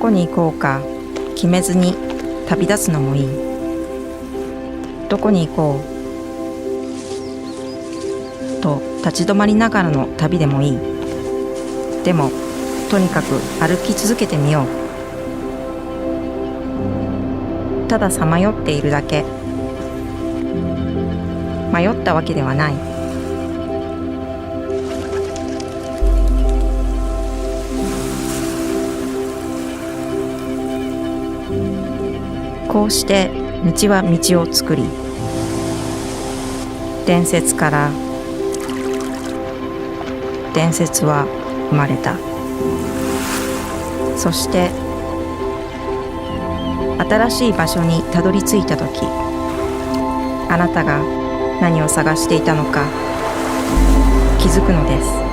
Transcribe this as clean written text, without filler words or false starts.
こに行こうか決めずに旅立つのもいい。どこに行こうと立ち止まりながらの旅でもいい。でもとにかく歩き続けてみよう。たださまよっているだけ。迷ったわけではない。こうして道は道を作り、伝説から伝説は生まれた。そして新しい場所にたどり着いたとき、あなたが何を探していたのか気づくのです。